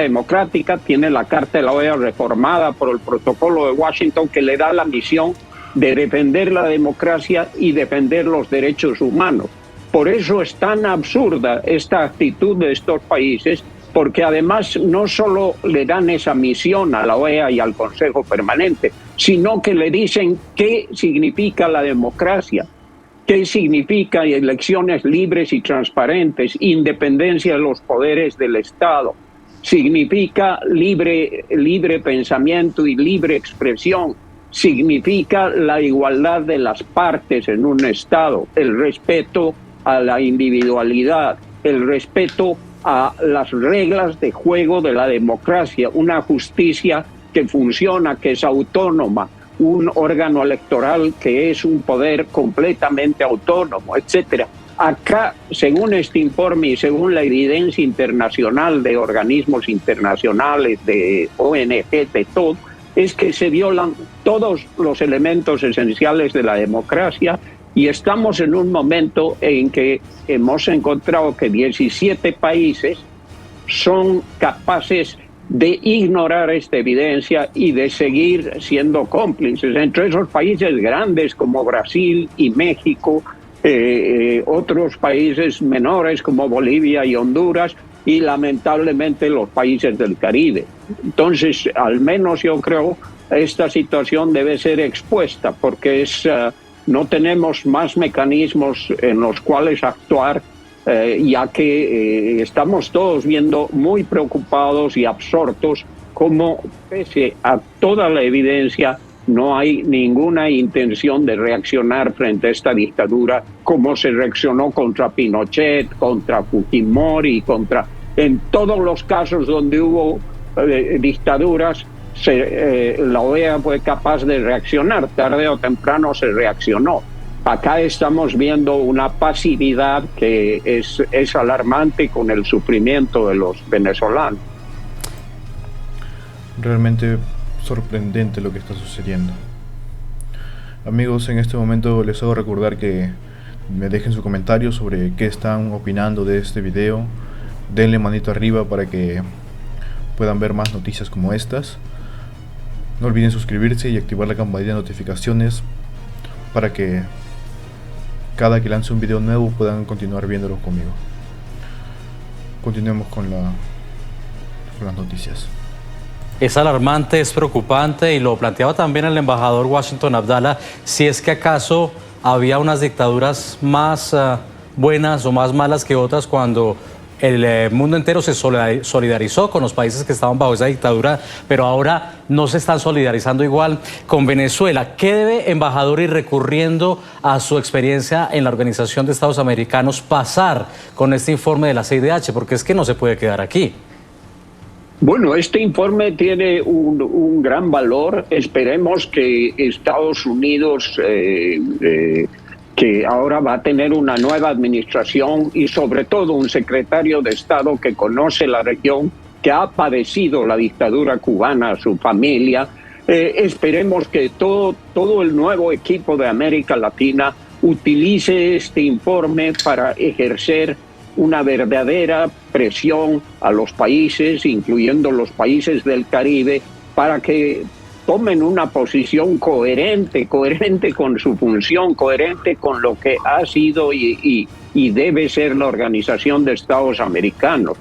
democrática, tiene la Carta de la OEA reformada por el protocolo de Washington, que le da la misión de defender la democracia y defender los derechos humanos. Por eso es tan absurda esta actitud de estos países, porque además no solo le dan esa misión a la OEA y al Consejo Permanente, sino que le dicen qué significa la democracia, qué significa elecciones libres y transparentes, independencia de los poderes del Estado, significa libre pensamiento y libre expresión, significa la igualdad de las partes en un Estado, el respeto a la individualidad, el respeto a las reglas de juego de la democracia, una justicia que funciona, que es autónoma, un órgano electoral que es un poder completamente autónomo, etcétera. Acá, según este informe y según la evidencia internacional de organismos internacionales, de ONG, de todo, es que se violan todos los elementos esenciales de la democracia. Y estamos en un momento en que hemos encontrado que 17 países son capaces de ignorar esta evidencia y de seguir siendo cómplices. Entre esos países grandes como Brasil y México, otros países menores como Bolivia y Honduras, y lamentablemente los países del Caribe. Entonces, al menos yo creo esta situación debe ser expuesta porque no tenemos más mecanismos en los cuales actuar, ya que estamos todos viendo muy preocupados y absortos como, pese a toda la evidencia, no hay ninguna intención de reaccionar frente a esta dictadura como se reaccionó contra Pinochet, contra Fujimori, en todos los casos donde hubo dictaduras. La OEA fue capaz de reaccionar, tarde o temprano se reaccionó. Acá estamos viendo una pasividad que es alarmante con el sufrimiento de los venezolanos. Realmente sorprendente lo que está sucediendo. Amigos, en este momento les hago recordar que me dejen su comentario sobre qué están opinando de este video. Denle manito arriba para que puedan ver más noticias como estas. No olviden suscribirse y activar la campanita de notificaciones para que cada que lance un video nuevo puedan continuar viéndolo conmigo. Continuemos con las noticias. Es alarmante, es preocupante, y lo planteaba también el embajador Washington Abdallah, si es que acaso había unas dictaduras más buenas o más malas que otras cuando el mundo entero se solidarizó con los países que estaban bajo esa dictadura, pero ahora no se están solidarizando igual con Venezuela. ¿Qué debe, embajador, y recurriendo a su experiencia en la Organización de Estados Americanos, pasar con este informe de la CIDH? Porque es que no se puede quedar aquí. Bueno, este informe tiene un gran valor. Esperemos que Estados Unidos, que ahora va a tener una nueva administración y sobre todo un secretario de Estado que conoce la región, que ha padecido la dictadura cubana, su familia, esperemos que todo el nuevo equipo de América Latina utilice este informe para ejercer una verdadera presión a los países, incluyendo los países del Caribe, para que tomen una posición coherente con su función, coherente con lo que ha sido y debe ser la Organización de Estados Americanos.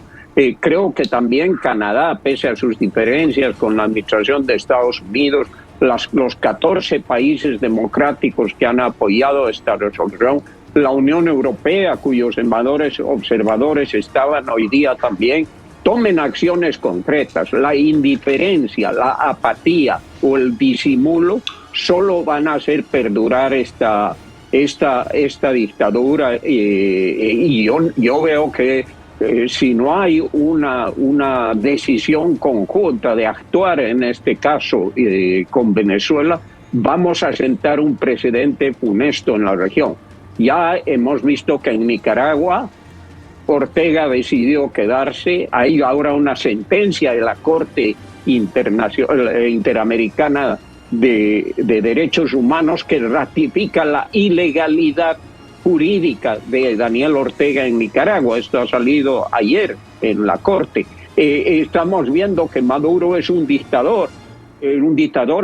Creo que también Canadá, pese a sus diferencias con la Administración de Estados Unidos, los 14 países democráticos que han apoyado esta resolución, la Unión Europea, cuyos observadores estaban hoy día también, tomen acciones concretas. La indiferencia, la apatía o el disimulo solo van a hacer perdurar esta dictadura, y yo veo que si no hay una decisión conjunta de actuar en este caso con Venezuela, vamos a sentar un precedente funesto en la región. Ya hemos visto que en Nicaragua Ortega decidió quedarse. Hay ahora una sentencia de la Corte Interamericana de Derechos Humanos que ratifica la ilegalidad jurídica de Daniel Ortega en Nicaragua. Esto ha salido ayer en la Corte. Estamos viendo que Maduro es un dictador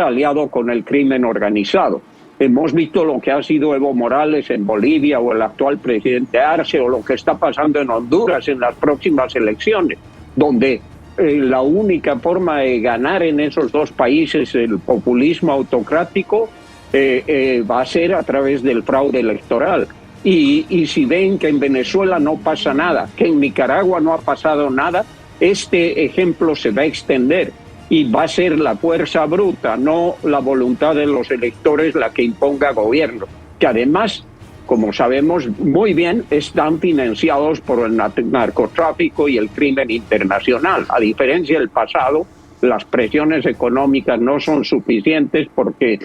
aliado con el crimen organizado. Hemos visto lo que ha sido Evo Morales en Bolivia o el actual presidente Arce o lo que está pasando en Honduras en las próximas elecciones, donde la única forma de ganar en esos dos países el populismo autocrático va a ser a través del fraude electoral. Y si ven que en Venezuela no pasa nada, que en Nicaragua no ha pasado nada, este ejemplo se va a extender. Y va a ser la fuerza bruta, no la voluntad de los electores, la que imponga gobierno, que además, como sabemos muy bien, están financiados por el narcotráfico y el crimen internacional. A diferencia del pasado, las presiones económicas no son suficientes porque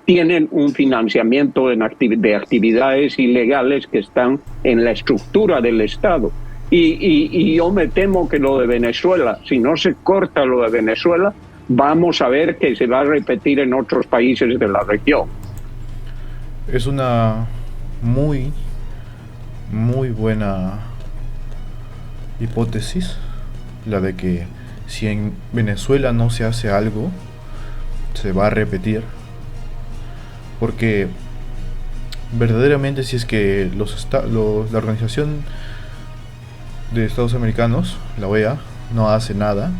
tienen un financiamiento de actividades ilegales que están en la estructura del Estado. Y yo me temo que lo de Venezuela, si no se corta lo de Venezuela, vamos a ver que se va a repetir en otros países de la región. Es una muy buena hipótesis la de que si en Venezuela no se hace algo, se va a repetir. Porque verdaderamente, si es que la Organización de Estados Americanos, la OEA, no hace nada,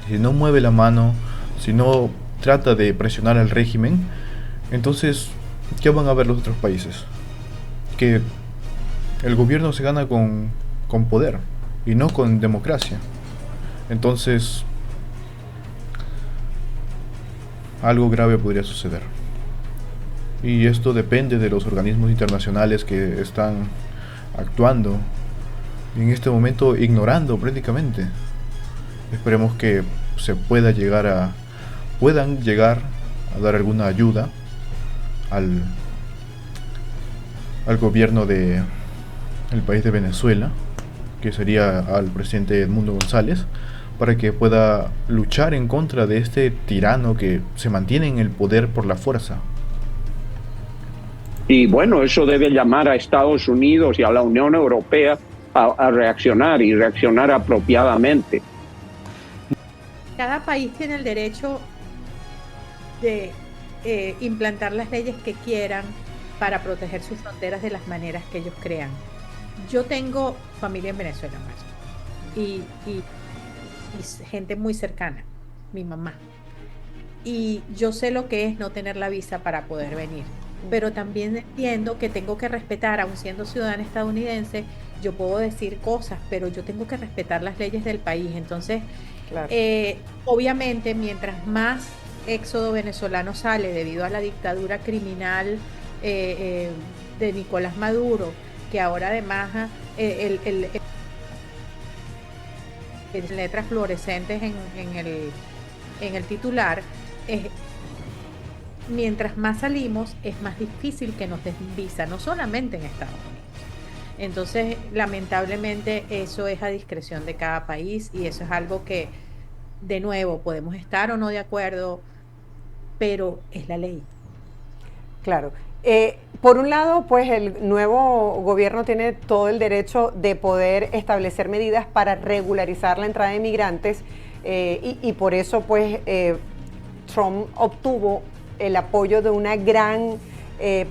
si no mueve la mano, si no trata de presionar al régimen, entonces, ¿qué van a ver los otros países? Que el gobierno se gana con poder y no con democracia. Entonces, algo grave podría suceder. Y esto depende de los organismos internacionales que están actuando y en este momento ignorando prácticamente. Esperemos que se puedan llegar a dar alguna ayuda al gobierno de el país de Venezuela, que sería al presidente Edmundo González, para que pueda luchar en contra de este tirano que se mantiene en el poder por la fuerza. Y bueno, eso debe llamar a Estados Unidos y a la Unión Europea a reaccionar y reaccionar apropiadamente. Cada país tiene el derecho de implantar las leyes que quieran para proteger sus fronteras de las maneras que ellos crean. Yo tengo familia en Venezuela, y gente muy cercana, mi mamá. Y yo sé lo que es no tener la visa para poder venir. Pero también entiendo que tengo que respetar, aun siendo ciudadana estadounidense, yo puedo decir cosas, pero yo tengo que respetar las leyes del país. Entonces, Claro. Obviamente, mientras más éxodo venezolano sale debido a la dictadura criminal de Nicolás Maduro, que ahora además en letras fluorescentes en el titular, mientras más salimos es más difícil que nos den visa, no solamente en Estados Unidos. Entonces, lamentablemente, eso es a discreción de cada país y eso es algo que, de nuevo, podemos estar o no de acuerdo, pero es la ley. Claro. Por un lado, pues el nuevo gobierno tiene todo el derecho de poder establecer medidas para regularizar la entrada de migrantes y por eso, pues, Trump obtuvo el apoyo de una gran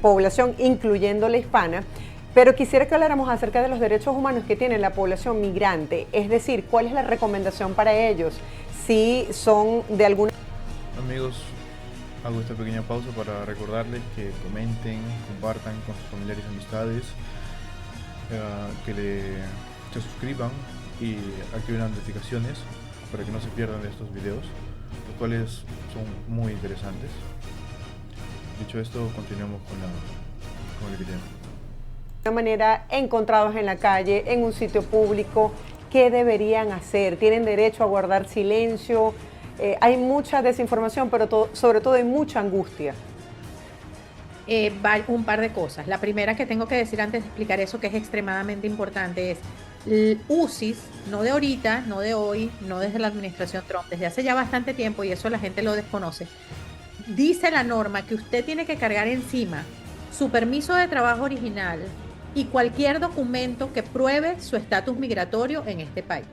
población, incluyendo la hispana. Pero quisiera que habláramos acerca de los derechos humanos que tiene la población migrante, es decir, ¿cuál es la recomendación para ellos? Si son de alguna... Amigos, hago esta pequeña pausa para recordarles que comenten, compartan con sus familiares y amistades, se suscriban y activen las notificaciones para que no se pierdan de estos videos, los cuales son muy interesantes. Dicho esto, continuamos con el video. De alguna manera encontrados en la calle, en un sitio público, ¿qué deberían hacer? ¿Tienen derecho a guardar silencio? Hay mucha desinformación, pero sobre todo hay mucha angustia. Un par de cosas. La primera que tengo que decir antes de explicar eso, que es extremadamente importante, es UCIS, no de ahorita, no de hoy, no desde la administración Trump, desde hace ya bastante tiempo, y eso la gente lo desconoce. Dice la norma que usted tiene que cargar encima su permiso de trabajo original y cualquier documento que pruebe su estatus migratorio en este país.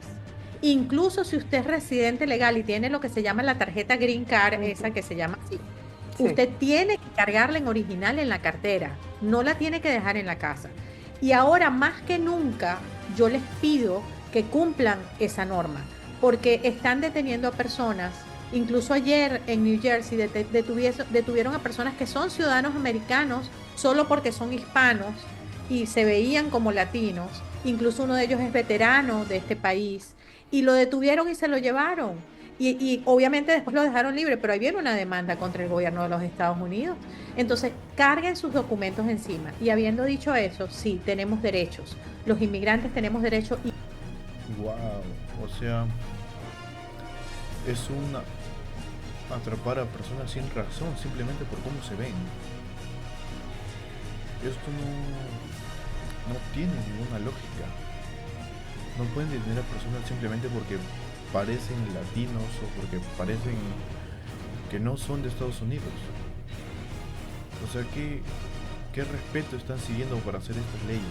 Incluso si usted es residente legal y tiene lo que se llama la tarjeta Green Card, esa que se llama así, sí, usted tiene que cargarla en original en la cartera, no la tiene que dejar en la casa. Y ahora más que nunca yo les pido que cumplan esa norma, porque están deteniendo a personas. Incluso ayer en New Jersey detuvieron a personas que son ciudadanos americanos solo porque son hispanos y se veían como latinos. Incluso uno de ellos es veterano de este país y lo detuvieron y se lo llevaron. Y obviamente después lo dejaron libre, pero ahí viene una demanda contra el gobierno de los Estados Unidos. Entonces, carguen sus documentos encima. Y habiendo dicho eso, sí, tenemos derechos. Los inmigrantes tenemos derechos. Wow, o sea, es una atrapar a personas sin razón, simplemente por cómo se ven. Esto no tiene ninguna lógica. No pueden detener a personas simplemente porque parecen latinos o porque parecen que no son de Estados Unidos. O sea, ¿qué respeto están siguiendo para hacer estas leyes?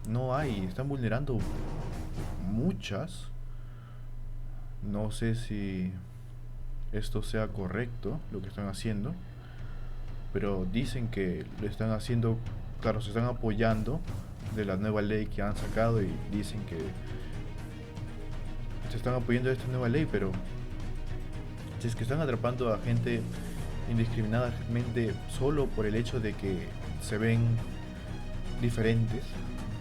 No hay, están vulnerando muchas. No sé si esto sea correcto lo que están haciendo, pero dicen que lo están haciendo, claro, se están apoyando de la nueva ley que han sacado y dicen que se están apoyando de esta nueva ley, pero si es que están atrapando a gente indiscriminadamente solo por el hecho de que se ven diferentes,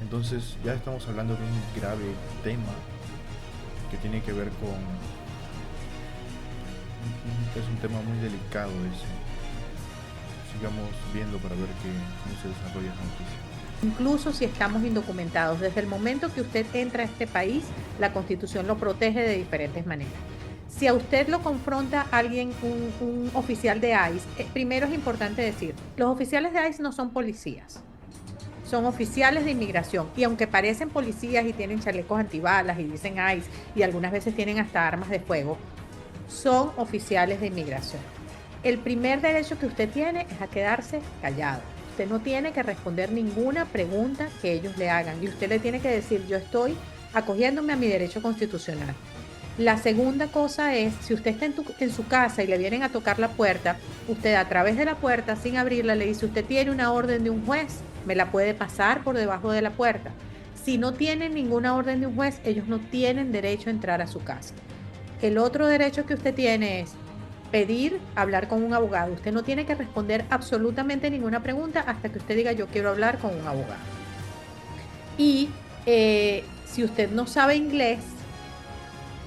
entonces ya estamos hablando de un grave tema que tiene que ver con... Es un tema muy delicado ese. Sigamos viendo para ver cómo se desarrolla esta noticia. Incluso si estamos indocumentados, desde el momento que usted entra a este país, la Constitución lo protege de diferentes maneras. Si a usted lo confronta alguien, un oficial de ICE, primero es importante decir, los oficiales de ICE no son policías, son oficiales de inmigración, y aunque parecen policías y tienen chalecos antibalas y dicen ICE y algunas veces tienen hasta armas de fuego, son oficiales de inmigración. El primer derecho que usted tiene es a quedarse callado. Usted no tiene que responder ninguna pregunta que ellos le hagan y usted le tiene que decir, yo estoy acogiéndome a mi derecho constitucional. La segunda cosa es, si usted está en su casa y le vienen a tocar la puerta, usted a través de la puerta, sin abrirla, le dice, usted tiene una orden de un juez, me la puede pasar por debajo de la puerta. Si no tienen ninguna orden de un juez, ellos no tienen derecho a entrar a su casa. El otro derecho que usted tiene es pedir hablar con un abogado. Usted no tiene que responder absolutamente ninguna pregunta hasta que usted diga yo quiero hablar con un abogado. Y si usted no sabe inglés,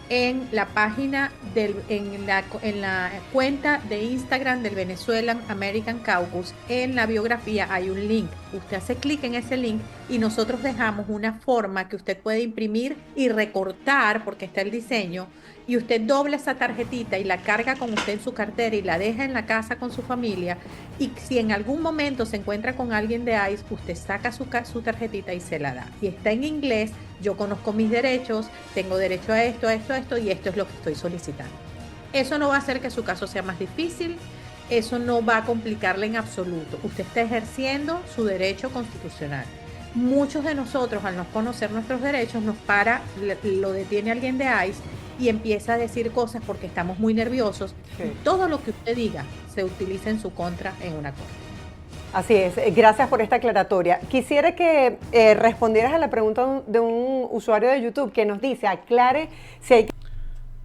en la página, en la cuenta de Instagram del Venezuelan American Caucus, en la biografía hay un link. Usted hace clic en ese link y nosotros dejamos una forma que usted puede imprimir y recortar, porque está el diseño, y usted dobla esa tarjetita y la carga con usted en su cartera y la deja en la casa con su familia, y si en algún momento se encuentra con alguien de ICE, usted saca su tarjetita y se la da. Y está en inglés, yo conozco mis derechos, tengo derecho a esto, y esto es lo que estoy solicitando. Eso no va a hacer que su caso sea más difícil, eso no va a complicarle en absoluto. Usted está ejerciendo su derecho constitucional. Muchos de nosotros, al no conocer nuestros derechos, lo detiene alguien de ICE y empieza a decir cosas porque estamos muy nerviosos. Sí. Y todo lo que usted diga se utiliza en su contra en una corte. Así es, gracias por esta aclaratoria. Quisiera que respondieras a la pregunta de un usuario de YouTube que nos dice, aclare si hay...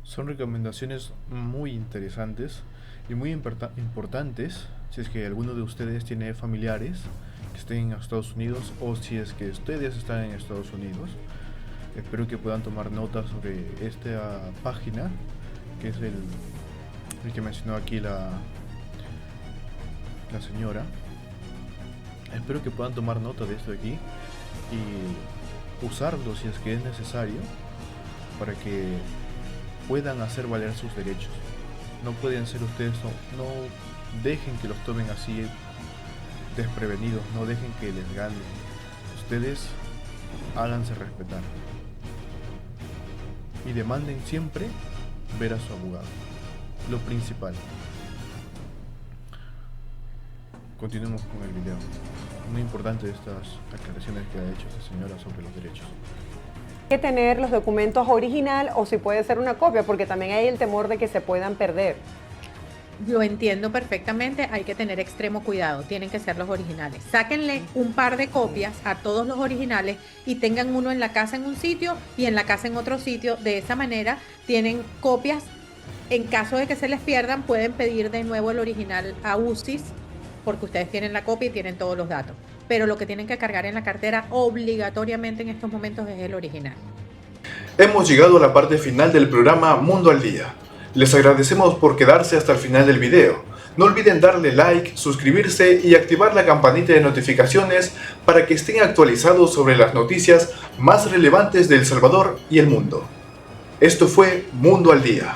Son recomendaciones muy interesantes y muy importantes si es que alguno de ustedes tiene familiares que estén en Estados Unidos o si es que ustedes están en Estados Unidos. Espero que puedan tomar nota sobre esta página, que es el que mencionó aquí la señora. Espero que puedan tomar nota de esto aquí y usarlo si es que es necesario para que puedan hacer valer sus derechos. No pueden ser ustedes, no dejen que los tomen así desprevenidos, no dejen que les ganen. Ustedes háganse respetar y demanden siempre ver a su abogado, lo principal. Continuemos con el video. Muy importante estas aclaraciones que ha hecho esta señora sobre los derechos. que tener los documentos original o si puede ser una copia, porque también hay el temor de que se puedan perder. Lo entiendo perfectamente, hay que tener extremo cuidado, tienen que ser los originales. Sáquenle un par de copias a todos los originales y tengan uno en la casa en un sitio y en la casa en otro sitio. De esa manera tienen copias. En caso de que se les pierdan, pueden pedir de nuevo el original a UCIS, porque ustedes tienen la copia y tienen todos los datos. Pero lo que tienen que cargar en la cartera obligatoriamente en estos momentos es el original. Hemos llegado a la parte final del programa Mundo al Día. Les agradecemos por quedarse hasta el final del video. No olviden darle like, suscribirse y activar la campanita de notificaciones para que estén actualizados sobre las noticias más relevantes de El Salvador y el mundo. Esto fue Mundo al Día.